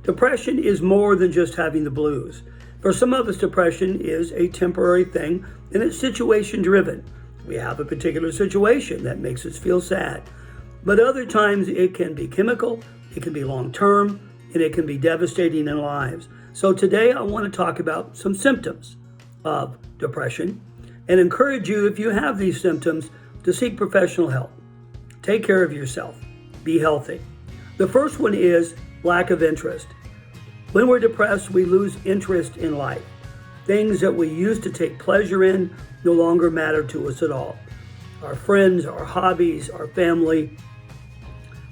Depression is more than just having the blues. For some of us, depression is a temporary thing and it's situation driven. We have a particular situation that makes us feel sad. But other times it can be chemical, it can be long term, and it can be devastating in lives. So today I want to talk about some symptoms of depression and encourage you, if you have these symptoms, to seek professional help. Take care of yourself. Be healthy. The first one is lack of interest. When we're depressed, we lose interest in life. Things that we used to take pleasure in no longer matter to us at all. Our friends, our hobbies, our family,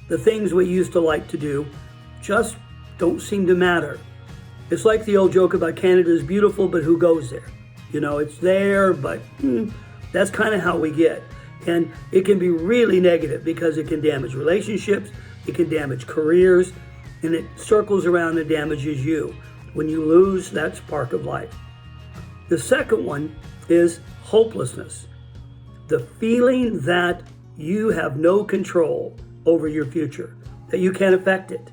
the things we used to like to do just don't seem to matter. It's like the old joke about Canada's beautiful, but who goes there? You know, it's there, but that's kind of how we get. And it can be really negative because it can damage relationships, it can damage careers, and it circles around and damages you. When you lose that spark of life. The second one is hopelessness. The feeling that you have no control over your future, that you can't affect it.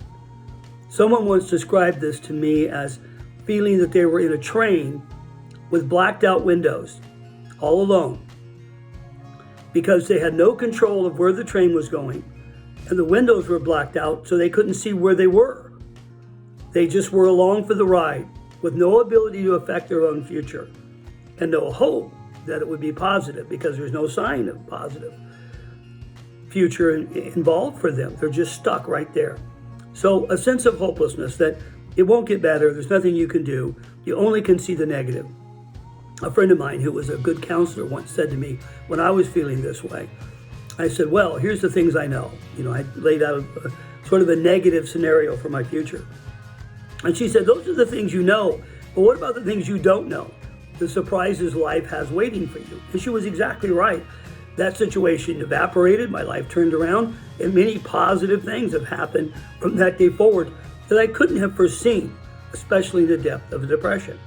Someone once described this to me as feeling that they were in a train with blacked out windows, all alone, because they had no control of where the train was going, and the windows were blacked out so they couldn't see where they were. They just were along for the ride with no ability to affect their own future and no hope that it would be positive because there's no sign of positive future involved for them. They're just stuck right there. So a sense of hopelessness that it won't get better. There's nothing you can do. You only can see the negative. A friend of mine who was a good counselor once said to me when I was feeling this way, I said, well, here's the things I know. You know, I laid out sort of a negative scenario for my future. And she said, those are the things you know, but what about the things you don't know? The surprises life has waiting for you. And she was exactly right. That situation evaporated, my life turned around, and many positive things have happened from that day forward that I couldn't have foreseen, especially the depth of depression.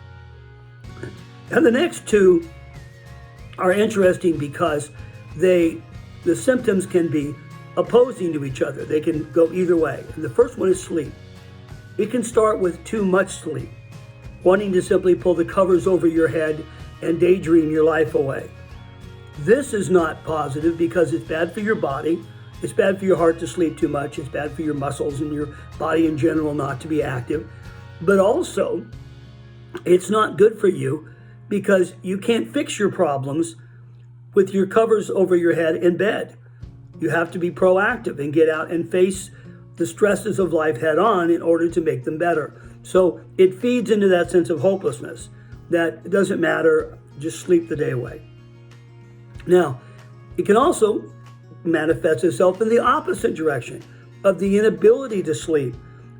And the next two are interesting because the symptoms can be opposing to each other. They can go either way. And the first one is sleep. It can start with too much sleep, wanting to simply pull the covers over your head and daydream your life away. This is not positive because it's bad for your body. It's bad for your heart to sleep too much. It's bad for your muscles and your body in general not to be active. But also, it's not good for you because you can't fix your problems with your covers over your head in bed. You have to be proactive and get out and face the stresses of life head on in order to make them better. So it feeds into that sense of hopelessness that it doesn't matter, just sleep the day away. Now, it can also manifest itself in the opposite direction of the inability to sleep,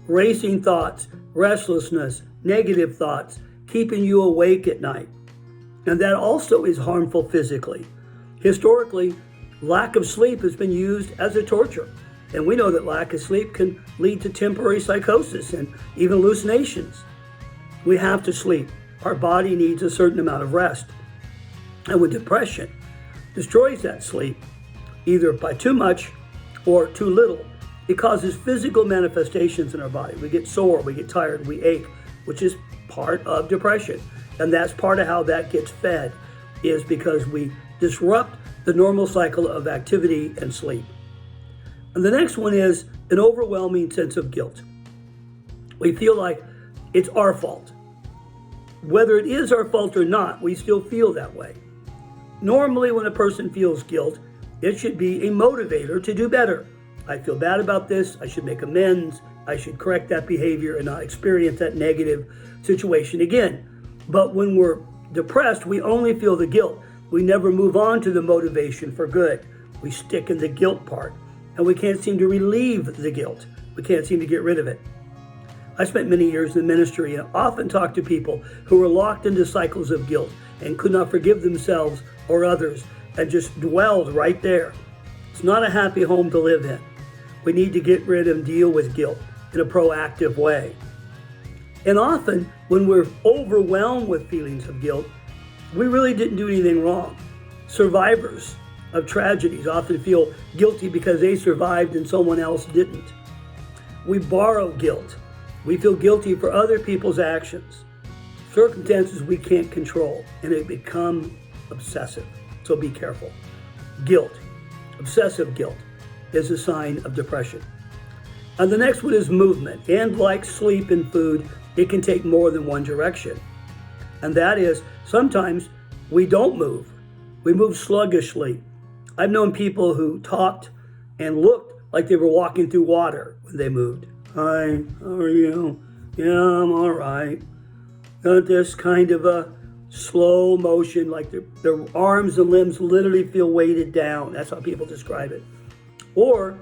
racing thoughts, restlessness, negative thoughts, keeping you awake at night. And that also is harmful physically. Historically, lack of sleep has been used as a torture. And we know that lack of sleep can lead to temporary psychosis and even hallucinations. We have to sleep. Our body needs a certain amount of rest. And when depression destroys that sleep, either by too much or too little, it causes physical manifestations in our body. We get sore, we get tired, we ache, which is part of depression. And that's part of how that gets fed, is because we disrupt the normal cycle of activity and sleep. And the next one is an overwhelming sense of guilt. We feel like it's our fault. Whether it is our fault or not, we still feel that way. Normally, when a person feels guilt, it should be a motivator to do better. I feel bad about this. I should make amends. I should correct that behavior and not experience that negative situation again. But when we're depressed, we only feel the guilt. We never move on to the motivation for good. We stick in the guilt part. And we can't seem to relieve the guilt. We can't seem to get rid of it. I spent many years in the ministry and often talked to people who were locked into cycles of guilt and could not forgive themselves or others and just dwelled right there. It's not a happy home to live in. We need to get rid and deal with guilt in a proactive way. And often when we're overwhelmed with feelings of guilt, we really didn't do anything wrong. Survivors of tragedies often feel guilty because they survived and someone else didn't. We borrow guilt We feel guilty for other people's actions, circumstances we can't control, and it becomes obsessive. So be careful. Guilt, obsessive guilt, is a sign of depression. And the next one is movement. And like sleep and food, it can take more than one direction. And that is, sometimes we don't move. We move sluggishly. I've known people who talked and looked like they were walking through water when they moved. Hi, how are you? Yeah, I'm all right. Got this kind of a slow motion, like their arms and limbs literally feel weighted down. That's how people describe it. Or,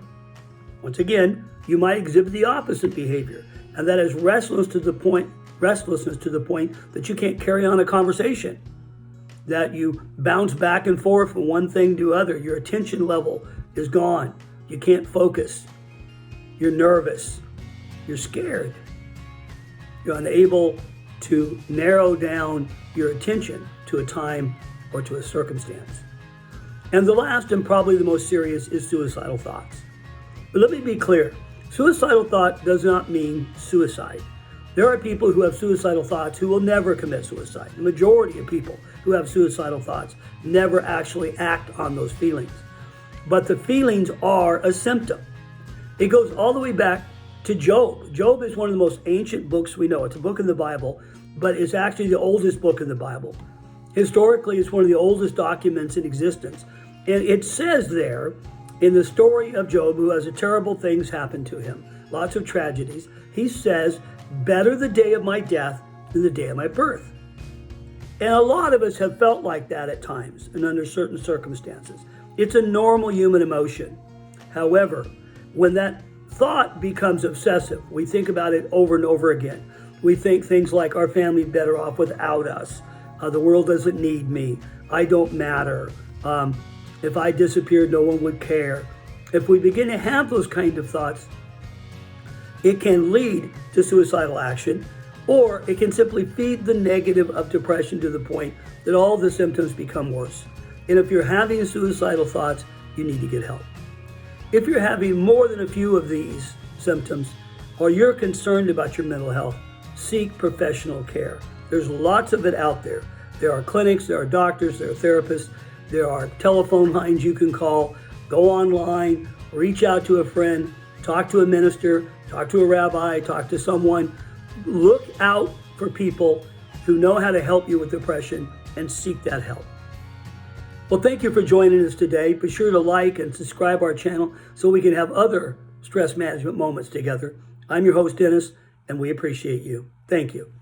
once again, you might exhibit the opposite behavior, and that is restlessness to the point that you can't carry on a conversation, that you bounce back and forth from one thing to other. Your attention level is gone. You can't focus. You're nervous. You're scared. You're unable to narrow down your attention to a time or to a circumstance. And the last and probably the most serious is suicidal thoughts. But let me be clear. Suicidal thought does not mean suicide. There are people who have suicidal thoughts who will never commit suicide. The majority of people who have suicidal thoughts never actually act on those feelings. But the feelings are a symptom. It goes all the way back to Job. Job is one of the most ancient books we know. It's a book in the Bible, but it's actually the oldest book in the Bible. Historically, it's one of the oldest documents in existence. And it says there, in the story of Job, who has terrible things happen to him, lots of tragedies, he says, better the day of my death than the day of my birth. And a lot of us have felt like that at times and under certain circumstances. It's a normal human emotion. However, when that thought becomes obsessive, we think about it over and over again. We think things like our family better off without us. The world doesn't need me. I don't matter. If I disappeared, no one would care. If we begin to have those kind of thoughts, it can lead to suicidal action, or it can simply feed the negative of depression to the point that all the symptoms become worse. And if you're having suicidal thoughts, you need to get help. If you're having more than a few of these symptoms, or you're concerned about your mental health, seek professional care. There's lots of it out there. There are clinics, there are doctors, there are therapists, there are telephone lines you can call. Go online, reach out to a friend, talk to a minister, talk to a rabbi, talk to someone. Look out for people who know how to help you with depression and seek that help. Well, thank you for joining us today. Be sure to like and subscribe our channel so we can have other stress management moments together. I'm your host, Dennis, and we appreciate you. Thank you.